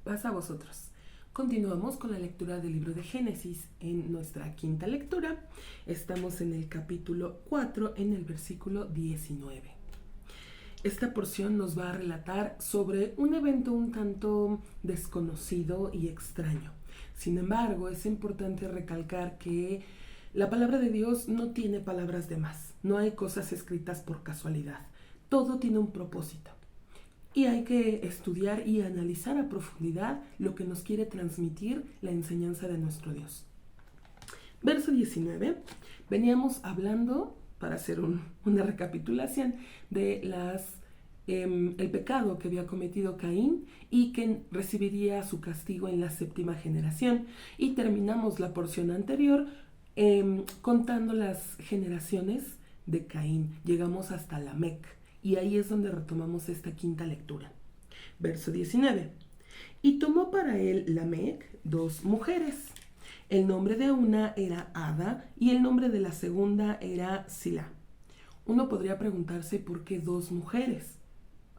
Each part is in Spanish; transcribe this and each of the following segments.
paz a vosotros. Continuamos con la lectura del libro de Génesis. En nuestra quinta lectura estamos en el capítulo 4, en el versículo 19. Esta porción nos va a relatar sobre un evento un tanto desconocido y extraño. Sin embargo, es importante recalcar que la palabra de Dios no tiene palabras de más. No hay cosas escritas por casualidad. Todo tiene un propósito. Y hay que estudiar y analizar a profundidad lo que nos quiere transmitir la enseñanza de nuestro Dios. Verso 19. Veníamos hablando, para hacer una recapitulación, de el pecado que había cometido Caín y que recibiría su castigo en la 7ª generación. Y terminamos la porción anterior contando las generaciones de Caín. Llegamos hasta Lamec. Y ahí es donde retomamos esta quinta lectura. Verso 19. Y tomó para él Lamec 2 mujeres. El nombre de una era Ada y el nombre de la segunda era Silá. Uno podría preguntarse por qué 2 mujeres.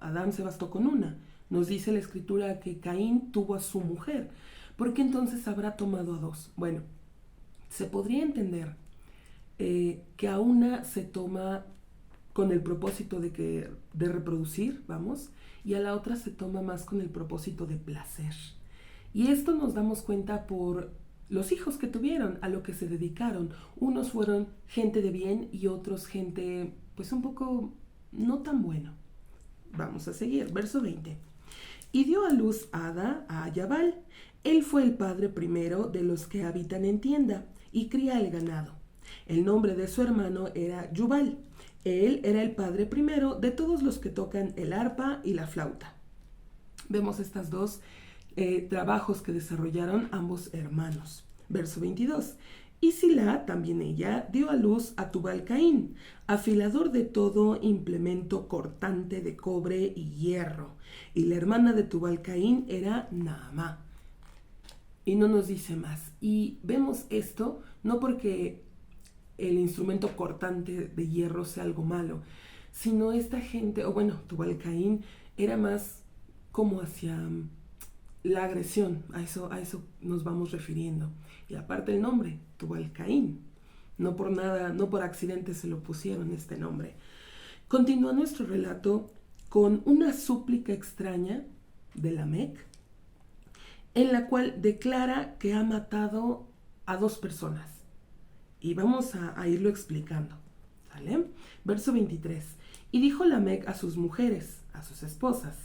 Adán se bastó con una. Nos dice la escritura que Caín tuvo a su mujer. ¿Por qué entonces habrá tomado a 2? Bueno, se podría entender que a una se toma con el propósito de reproducir, y a la otra se toma más con el propósito de placer. Y esto nos damos cuenta por los hijos que tuvieron, a lo que se dedicaron. Unos fueron gente de bien y otros gente, pues un poco no tan bueno. Vamos a seguir, verso 20. Y dio a luz Ada a Yabal. Él fue el padre primero de los que habitan en tienda y cría el ganado. El nombre de su hermano era Yubal. Él era el padre primero de todos los que tocan el arpa y la flauta. Vemos estos 2 trabajos que desarrollaron ambos hermanos. Verso 22. Y Silá, también ella, dio a luz a Tubal-Caín, afilador de todo implemento cortante de cobre y hierro. Y la hermana de Tubal-Caín era Naamá. Y no nos dice más. Y vemos esto no porque el instrumento cortante de hierro sea algo malo, sino esta gente, Tubal-Caín era más como hacia la agresión, a eso nos vamos refiriendo. Y aparte el nombre, Tubal-Caín, no por nada, no por accidente se lo pusieron este nombre. Continúa nuestro relato con una súplica extraña de Lamec, en la cual declara que ha matado a 2 personas. Y vamos a irlo explicando, ¿sale? Verso 23. Y dijo Lamec a sus mujeres, a sus esposas,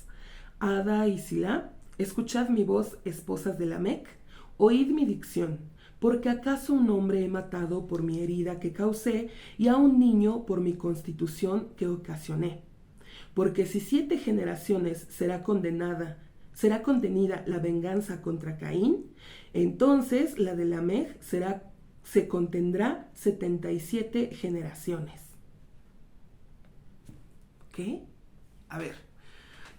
Ada y Silá, escuchad mi voz, esposas de Lamec, oíd mi dicción, porque acaso un hombre he matado por mi herida que causé y a un niño por mi constitución que ocasioné. Porque si 7 generaciones será contenida la venganza contra Caín, entonces la de Lamec se contendrá 77 generaciones. ¿Qué? A ver,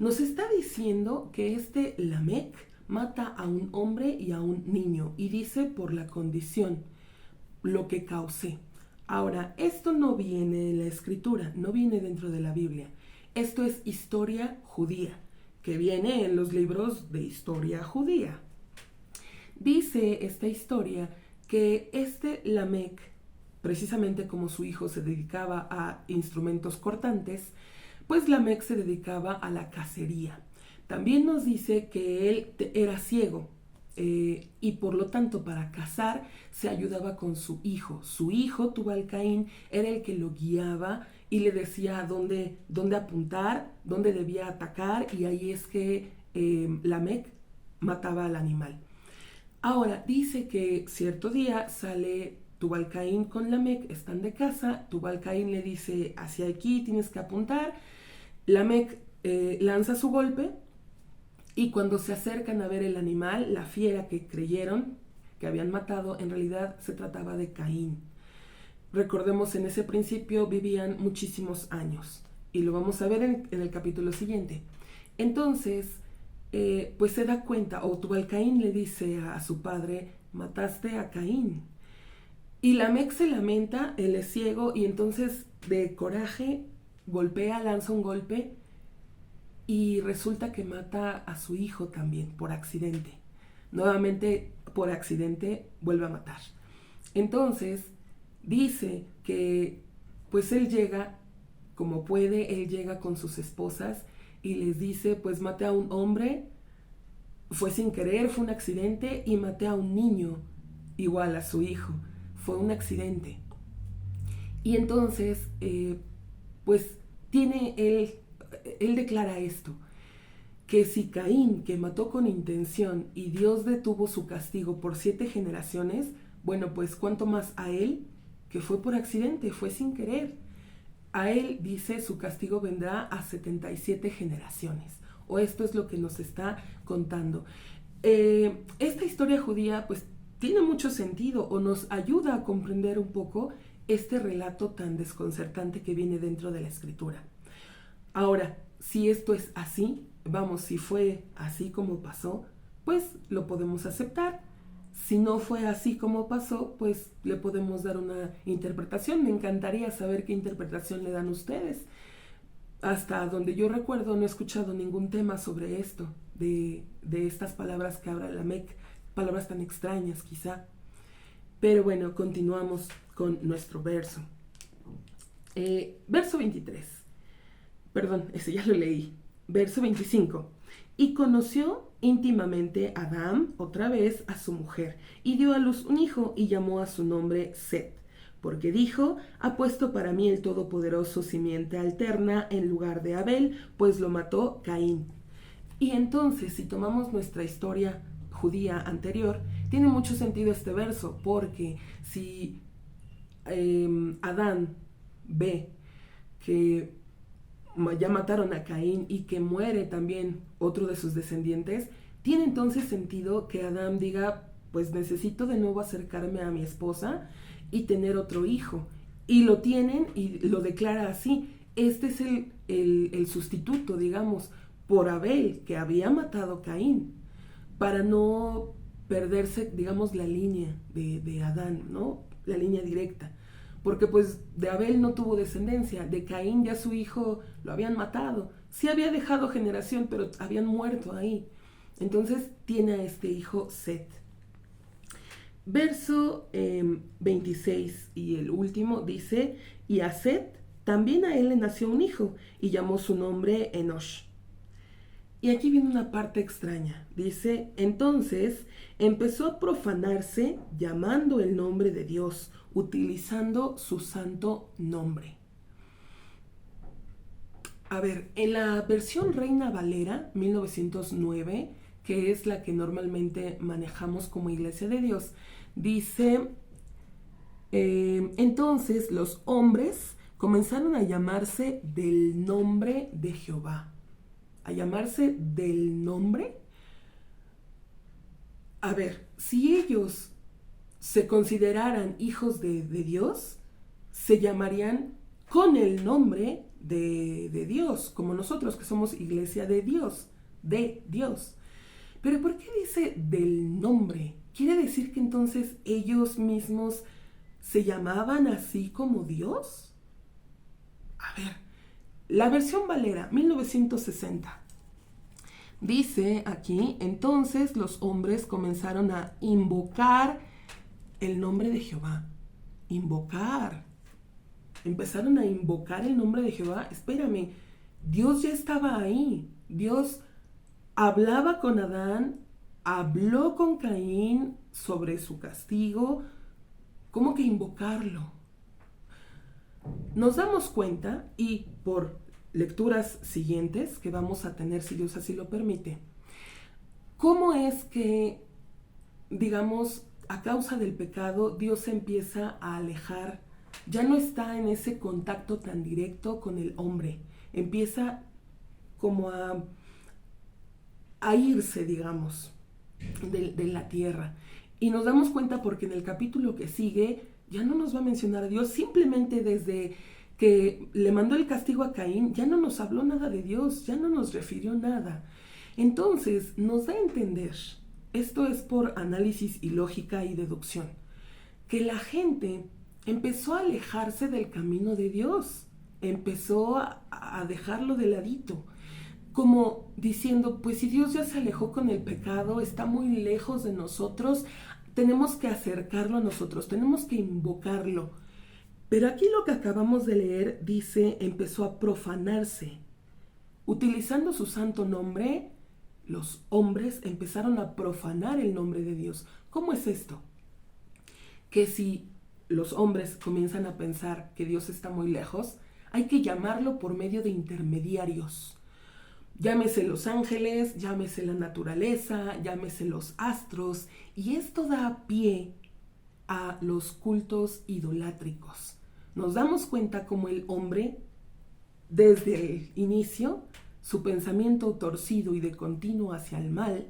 nos está diciendo que este Lamec mata a un hombre y a un niño, y dice por la condición, lo que causé. Ahora, esto no viene en la escritura, no viene dentro de la Biblia. Esto es historia judía, que viene en los libros de historia judía. Dice esta historia que este Lamec, precisamente como su hijo se dedicaba a instrumentos cortantes, pues Lamec se dedicaba a la cacería. También nos dice que él era ciego y por lo tanto para cazar se ayudaba con su hijo. Su hijo, Tubal-Caín, era el que lo guiaba y le decía dónde apuntar, dónde debía atacar, y ahí es que Lamec mataba al animal. Ahora, dice que cierto día sale Tubal-Caín con Lamec, están de casa, Tubal-Caín le dice, hacia aquí tienes que apuntar, Lamec lanza su golpe, y cuando se acercan a ver el animal, la fiera que creyeron que habían matado, en realidad se trataba de Caín. Recordemos, en ese principio vivían muchísimos años, y lo vamos a ver en el capítulo siguiente. Entonces, pues se da cuenta, o Tubal-Caín le dice a su padre, mataste a Caín. Y Lamec se lamenta, él es ciego, y entonces de coraje golpea, lanza un golpe, y resulta que mata a su hijo también por accidente. Nuevamente por accidente vuelve a matar. Entonces dice que pues él llega como puede, él llega con sus esposas y les dice, pues maté a un hombre, fue sin querer, fue un accidente, y maté a un niño, igual a su hijo, fue un accidente. Y entonces, pues tiene él declara esto, que si Caín, que mató con intención y Dios detuvo su castigo por 7 generaciones, bueno, pues cuánto más a él, que fue por accidente, fue sin querer. A él, dice, su castigo vendrá a 77 generaciones. O esto es lo que nos está contando. Esta historia judía, pues, tiene mucho sentido o nos ayuda a comprender un poco este relato tan desconcertante que viene dentro de la escritura. Ahora, si esto es así, vamos, si fue así como pasó, pues lo podemos aceptar. Si no fue así como pasó, pues le podemos dar una interpretación. Me encantaría saber qué interpretación le dan ustedes. Hasta donde yo recuerdo no he escuchado ningún tema sobre esto, de estas palabras que habla Lamec, palabras tan extrañas quizá. Pero bueno, continuamos con nuestro verso. Verso 23. Perdón, ese ya lo leí. Verso 25. Y conoció íntimamente Adán otra vez a su mujer, y dio a luz un hijo, y llamó a su nombre Set, porque dijo, ha puesto para mí el Todopoderoso simiente alterna en lugar de Abel, pues lo mató Caín. Y entonces, si tomamos nuestra historia judía anterior, tiene mucho sentido este verso, porque si Adán ve que ya mataron a Caín y que muere también otro de sus descendientes, tiene entonces sentido que Adán diga, pues necesito de nuevo acercarme a mi esposa y tener otro hijo. Y lo tienen y lo declara así. Este es el sustituto, digamos, por Abel, que había matado a Caín, para no perderse, digamos, la línea de Adán, ¿no? La línea directa. Porque pues de Abel no tuvo descendencia, de Caín ya su hijo lo habían matado. Sí había dejado generación, pero habían muerto ahí. Entonces tiene a este hijo Set. Verso 26 y el último dice, y a Set también a él le nació un hijo, y llamó su nombre Enosh. Y aquí viene una parte extraña. Dice, entonces empezó a profanarse llamando el nombre de Dios, utilizando su santo nombre. A ver, en la versión Reina Valera 1909, que es la que normalmente manejamos como Iglesia de Dios, dice, entonces los hombres comenzaron a llamarse del nombre de Jehová. A llamarse del nombre. A ver, si ellos se consideraran hijos de Dios, se llamarían con el nombre de Dios, como nosotros que somos Iglesia de Dios, de Dios. Pero ¿por qué dice del nombre? ¿Quiere decir que entonces ellos mismos se llamaban así como Dios? A ver, la versión Valera 1960 dice aquí, entonces los hombres comenzaron a invocar el nombre de Jehová. Invocar. Empezaron a invocar el nombre de Jehová. Espérame, Dios ya estaba ahí. Dios hablaba con Adán, habló con Caín sobre su castigo. ¿Cómo que invocarlo? Nos damos cuenta, y por lecturas siguientes que vamos a tener, si Dios así lo permite, cómo es que, digamos, a causa del pecado, Dios se empieza a alejar, ya no está en ese contacto tan directo con el hombre, empieza como a irse, digamos, de la tierra. Y nos damos cuenta porque en el capítulo que sigue ya no nos va a mencionar a Dios, simplemente desde que le mandó el castigo a Caín, ya no nos habló nada de Dios, ya no nos refirió nada. Entonces nos da a entender, esto es por análisis y lógica y deducción, que la gente empezó a alejarse del camino de Dios, empezó a dejarlo de ladito. como diciendo, pues si Dios ya se alejó con el pecado, está muy lejos de nosotros, tenemos que acercarlo a nosotros, tenemos que invocarlo. Pero aquí lo que acabamos de leer dice, empezó a profanarse. Utilizando su santo nombre, los hombres empezaron a profanar el nombre de Dios. ¿Cómo es esto? Que si los hombres comienzan a pensar que Dios está muy lejos, hay que llamarlo por medio de intermediarios. Llámese los ángeles, llámese la naturaleza, llámese los astros, y esto da pie a los cultos idolátricos. Nos damos cuenta como el hombre, desde el inicio, su pensamiento torcido y de continuo hacia el mal,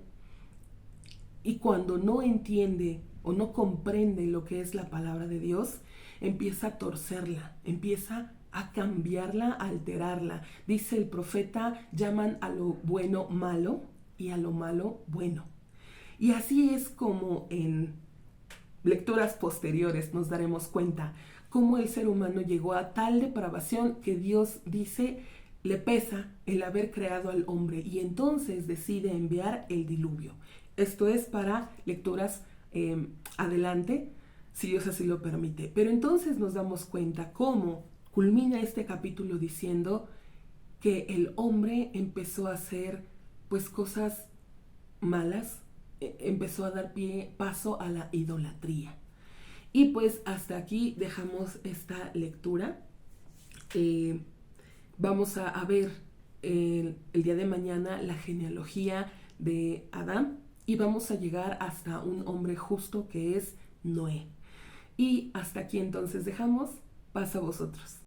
y cuando no entiende o no comprende lo que es la palabra de Dios, empieza a torcerla, empieza a cambiarla, a alterarla. Dice el profeta, llaman a lo bueno malo y a lo malo bueno. Y así es como en lecturas posteriores nos daremos cuenta cómo el ser humano llegó a tal depravación que Dios dice, le pesa el haber creado al hombre y entonces decide enviar el diluvio. Esto es para lecturas adelante, si Dios así lo permite. Pero entonces nos damos cuenta cómo culmina este capítulo diciendo que el hombre empezó a hacer pues cosas malas, empezó a dar paso a la idolatría. Y pues hasta aquí dejamos esta lectura. Vamos a ver el día de mañana la genealogía de Adán y vamos a llegar hasta un hombre justo que es Noé. Y hasta aquí entonces dejamos. Paz a vosotros.